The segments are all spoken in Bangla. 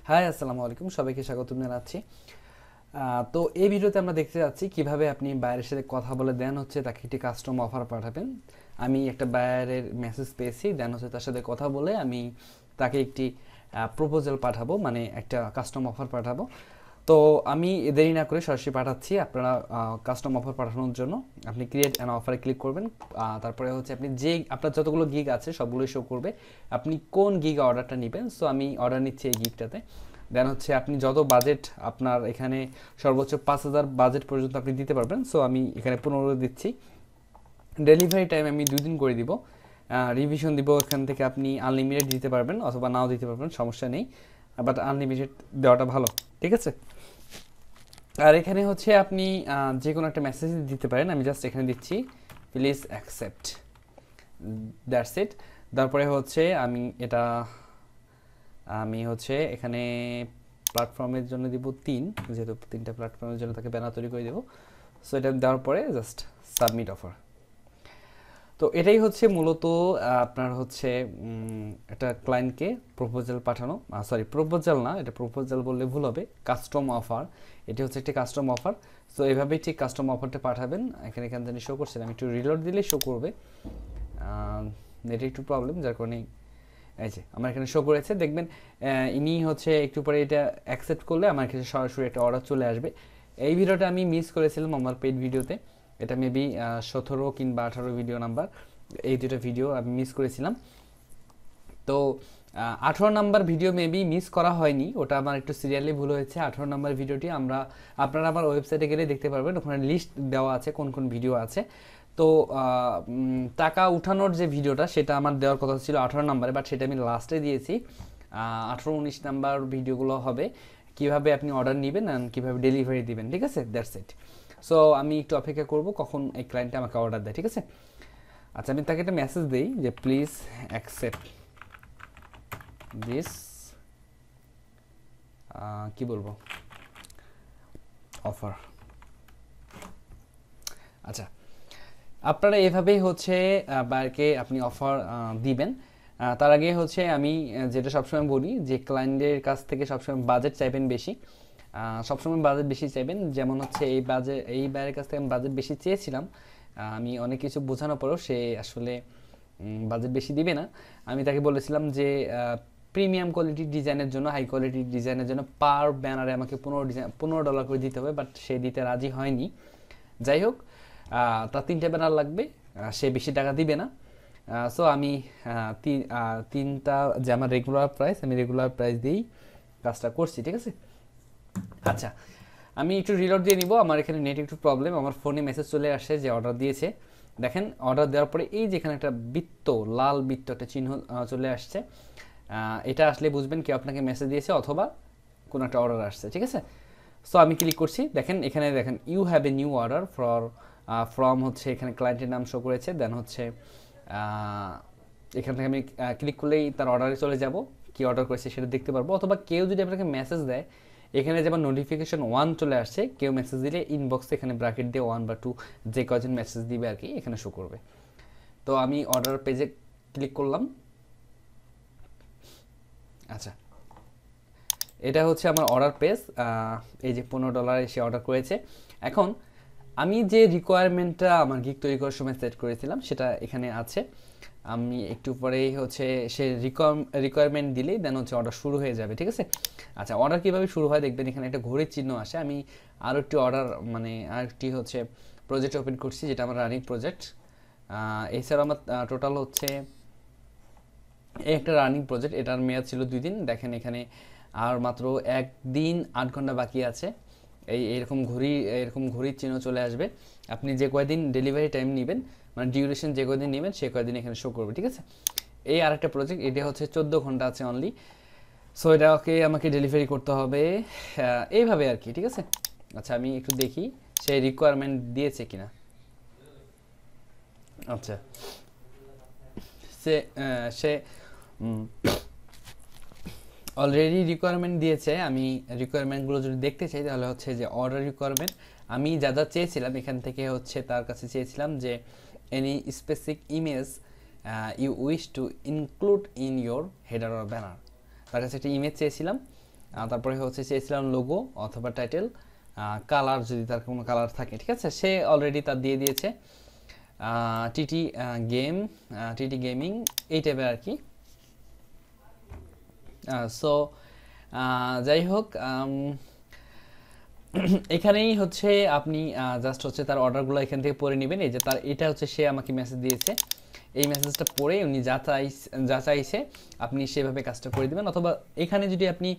হাই, আসসালামু আলাইকুম, সবাইকে স্বাগতম জানাচ্ছি। তো এই ভিডিওতে আমরা দেখতে যাচ্ছি কিভাবে আপনি বায়ারের সাথে কথা বলে দেন হচ্ছে তাকে একটি কাস্টম অফার পাঠাবেন। আমি একটা বায়ারের মেসেজ পেয়েছি, দেন হচ্ছে তার সাথে কথা বলে আমি তাকে একটি প্রপোজাল পাঠাবো, মানে একটা কাস্টম অফার পাঠাবো। তো আমি দেরি না করে সরাসরি পাঠাচ্ছি। আপনারা কাস্টম অফার পাঠানোর জন্য আপনি ক্রিয়েট অ্যান অফারে ক্লিক করবেন। তারপরে হচ্ছে আপনি যে আপনার যতগুলো গিগ আছে সবগুলোই শো করবে, আপনি কোন গিগ অর্ডারটা নেবেন। সো আমি অর্ডার নিচ্ছি এই গিগটাতে। দেন হচ্ছে আপনি যত বাজেট আপনার এখানে সর্বোচ্চ 5,000 বাজেট পর্যন্ত আপনি দিতে পারবেন। সো আমি এখানে 15 দিচ্ছি। ডেলিভারি টাইম আমি 2 দিন করে দিব। রিভিশন দিব, এখান থেকে আপনি আনলিমিটেড দিতে পারবেন অথবা নাও দিতে পারবেন, সমস্যা নেই। বাট আনলিমিটেড দেওয়াটা ভালো, ঠিক আছে। আর এখানে হচ্ছে আপনি যে কোনো একটা মেসেজ দিতে পারেন। আমি জাস্ট এখানে দিচ্ছি প্লিজ অ্যাকসেপ্ট, দ্যাটস ইট। তারপরে হচ্ছে আমি এখানে প্ল্যাটফর্মের জন্য দিব 3, যেহেতু 3টা প্ল্যাটফর্মের জন্য তাকে ব্যানার তৈরি করে দেবো। সো এটা দেওয়ার পরে জাস্ট সাবমিট অফার। তো এটাই হচ্ছে মূলত আপনার হচ্ছে একটা ক্লায়েন্টকে প্রপোজাল পাঠানো, সরি প্রপোজাল না, এটা প্রপোজাল বললে ভুল হবে, কাস্টম অফার। এটি হচ্ছে একটি কাস্টম অফার। সো এইভাবেই ঠিক কাস্টম অফারটা পাঠাবেন। এখানে থেকে শো করছে, আমি একটু রিলোড দিলে শো করবে। নেটে একটু প্রবলেম, যার কারণে এই যে আমার এখানে শো করেছে, দেখবেন। ইনি হচ্ছে একটু পরে এটা অ্যাকসেপ্ট করলে আমার কাছে সরাসরি একটা অর্ডার চলে আসবে। এই ভিডিওটা আমি মিস করেছিলাম আমার পেইড ভিডিওতে, এটা মেবি 17 কিংবা 18 ভিডিও নাম্বার, এই দুটো ভিডিও আমি মিস করেছিলাম। তো 18 নাম্বার ভিডিও মেবি মিস করা হয়নি, ওটা আমার একটু সিরিয়ালি ভুল হয়েছে। 18 নাম্বার ভিডিওটি আপনারা আমার ওয়েবসাইটে গেলে দেখতে পারবেন, ওখানে লিস্ট দেওয়া আছে কোন কোন ভিডিও আছে। তো টাকা উঠানোর যে ভিডিওটা সেটা আমার দেওয়ার কথা ছিল 18 নাম্বারে, বাট সেটা আমি লাস্টে দিয়েছি। 18-19 নাম্বার ভিডিওগুলো হবে কিভাবে আপনি অর্ডার নেবেন আর কীভাবে ডেলিভারি দিবেন, ঠিক আছে, দ্যাটস ইট। সো আমি একটু অপেক্ষা করব কখন এই ক্লায়েন্টটা আমাকে অর্ডার দেয়, ঠিক আছে। আচ্ছা, আমি তাকে একটা মেসেজ দিই যে প্লিজ অ্যাকসেপ্ট দিস, কি বলবো, অফার। আচ্ছা, আপনারা এভাবেই হচ্ছে বায়ারকে আপনি অফার দিবেন। তার আগে হচ্ছে আমি যেটা সবসময় বলি যে ক্লায়েন্টের কাছ থেকে সবসময় বাজেট চাইবেন বেশি, সবসময় বাজেট বেশি চাইবেন। যেমন হচ্ছে এই বায়ারের কাছ থেকে আমি বাজেট বেশি চেয়েছিলাম, আমি অনেক কিছু বোঝানোর পরেও সে আসলে বাজেট বেশি দিবে না। আমি তাকে বলেছিলাম যে প্রিমিয়াম কোয়ালিটির ডিজাইনের জন্য, হাই কোয়ালিটির ডিজাইনের জন্য পার ব্যানারে আমাকে $15 করে দিতে হবে, বাট সে দিতে রাজি হয়নি। যাই হোক, তার 3টা ব্যানার লাগবে, সে বেশি টাকা দিবে না। সো আমি 3টা যে আমার রেগুলার প্রাইস, আমি রেগুলার প্রাইস দিয়েই কাজটা করছি, ঠিক আছে। আচ্ছা, আমি একটু রিলোড দিয়ে নিব, আমার এখানে নেট একটু প্রবলেম। আমার ফোনে মেসেজ চলে আসছে যে অর্ডার দিয়েছে। দেখেন, অর্ডার দেওয়ার পরে এই যেখানে একটা বৃত্ত, লাল বৃত্ত একটা চিহ্ন চলে আসছে, এটা আসলে বুঝবেন কেউ আপনাকে মেসেজ দিয়েছে অথবা কোনো একটা অর্ডার আসছে, ঠিক আছে। সো আমি ক্লিক করছি, দেখেন এখানে দেখেন you have a new order from হচ্ছে এখানে ক্লায়েন্টের নাম শো করেছে। দেন হচ্ছে এখান থেকে আমি ক্লিক করলেই তার অর্ডারে চলে যাব, কি অর্ডার করেছে সেটা দেখতে পারবো। অথবা কেউ যদি আপনাকে মেসেজ দেয়, এখানে যেমন নোটিফিকেশন 1 চলে আসছে, কেউ মেসেজ দিলে ইনবক্সে এখানে ব্র্যাকেট দিয়ে 1 বা 2 যে কজন মেসেজ দিবে আর কি এখানে শো করবে। তো আমি অর্ডার পেজে ক্লিক করলাম। আচ্ছা, এটা হচ্ছে আমার অর্ডার পেজ। এই যে $15 সে অর্ডার করেছে। এখন আমি যে রিকোয়ারমেন্টটা আমার গিগ তৈরি করার সময় সেট করেছিলাম সেটা এখানে আছে। আমি একটু পরেই হচ্ছে সে রিকোয়ারমেন্ট দিলেই দেন হচ্ছে অর্ডার শুরু হয়ে যাবে, ঠিক আছে। আচ্ছা, অর্ডার কীভাবে শুরু হয় দেখবেন, এখানে একটা ঘড়ির চিহ্ন আসে। আমি আরও একটি অর্ডার মানে আরেকটি হচ্ছে প্রজেক্ট ওপেন করছি, যেটা আমার রানিং প্রজেক্ট। এছাড়া আমার টোটাল হচ্ছে এই একটা রানিং প্রজেক্ট, এটার মেয়াদ ছিল 2 দিন। দেখেন এখানে আর মাত্র 1 দিন 8 ঘন্টা বাকি আছে। এরকম ঘড়ির চিহ্ন চলে আসবে। আপনি যে কয়দিন ডেলিভারি টাইম নেবেন, মানে ডিউরেশন যে কয়দিন নেবেন সে কয়দিন এখানে শো করবে, ঠিক আছে। এই আরেকটা প্রজেক্ট, এটা হচ্ছে 14 ঘন্টা আছে অনলি। সো এটাকে আমাকে ডেলিভারি করতে হবে এইভাবে আর কি, ঠিক আছে। আচ্ছা, আমি একটু দেখি সে রিকোয়ারমেন্ট দিয়েছে কিনা। আচ্ছা, সে অলরেডি রিকোয়ারমেন্ট দিয়েছে। আমি রিকোয়ারমেন্টগুলো যদি দেখতে চাই তাহলে হচ্ছে যে অর্ডার রিকোয়ারমেন্ট, আমি যা যা চেয়েছিলাম এখান থেকে হচ্ছে তার কাছে চেয়েছিলাম যে any specific image you wish to include in your header or banner. তার কাছে একটা ইমেজ চেয়েছিলাম। তারপরে হচ্ছে চেয়েছিলাম লোগো অথবা টাইটেল, কালার যদি তার কোনো কালার থাকে, ঠিক আছে, সে অলরেডি তার দিয়ে দিয়েছে টিটি গেম, টিটি গেমিং এই টাইপের আর কি। সো যাই হোক, এখানেই হচ্ছে আপনি জাস্ট হচ্ছে তার অর্ডারগুলো এখান থেকে পড়ে নেবেন। এই যে তার এটা হচ্ছে সে আমাকে মেসেজ দিয়েছে, এই মেসেজটা পড়ে উনি যা চাইছে আপনি সেভাবে কাজটা করে দেবেন। অথবা এখানে যদি আপনি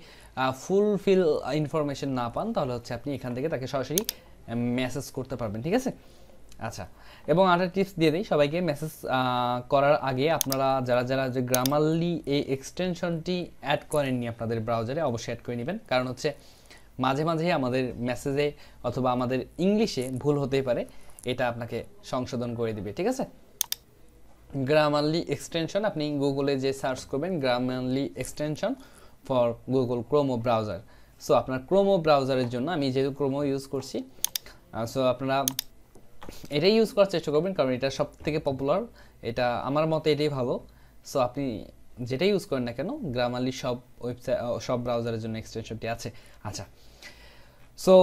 ফুলফিল ইনফরমেশন না পান তাহলে হচ্ছে আপনি এখান থেকে তাকে সরাসরি মেসেজ করতে পারবেন, ঠিক আছে। আচ্ছা, এবং আরেকটা টিপস দিয়ে দিই সবাইকে, মেসেজ করার আগে আপনারা যারা যারা যে গ্রামারলি এই এক্সটেনশনটি অ্যাড করেননি আপনাদের ব্রাউজারে অবশ্যই অ্যাড করে নেবেন, কারণ হচ্ছে মাঝে মাঝে আমাদের মেসেজে অথবা আমাদের ইংলিশে ভুল হতেই পারে, এটা আপনাকে সংশোধন করে দিবে, ঠিক আছে। গ্রামারলি এক্সটেনশন আপনি গুগলে যে সার্চ করবেন Grammarly extension for Google Chrome browser. So আপনার ক্রোমো ব্রাউজারের জন্য, আমি যেহেতু ক্রোমো ইউজ করছি, সো আপনারা এটাই ইউজ করার চেষ্টা করবেন, কারণ এটা সব থেকে পপুলার, এটা আমার মতে এটাই ভালো। সো আপনি যেটাই ইউজ করেন না কেন, গ্রামারলি সব ওয়েবসাইট সব ব্রাউজারের জন্য এক্সটেনশনটি আছে। আচ্ছা, সো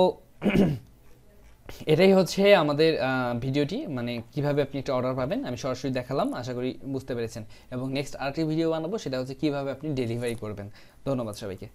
এটাই হচ্ছে আমাদের ভিডিওটি, মানে কিভাবে আপনি একটা অর্ডার পাবেন আমি সরাসরি দেখালাম, আশা করি বুঝতে পেরেছেন। এবং নেক্সট আরেকটি ভিডিও বানাবো, সেটা হচ্ছে কিভাবে আপনি ডেলিভারি করবেন। ধন্যবাদ সবাইকে।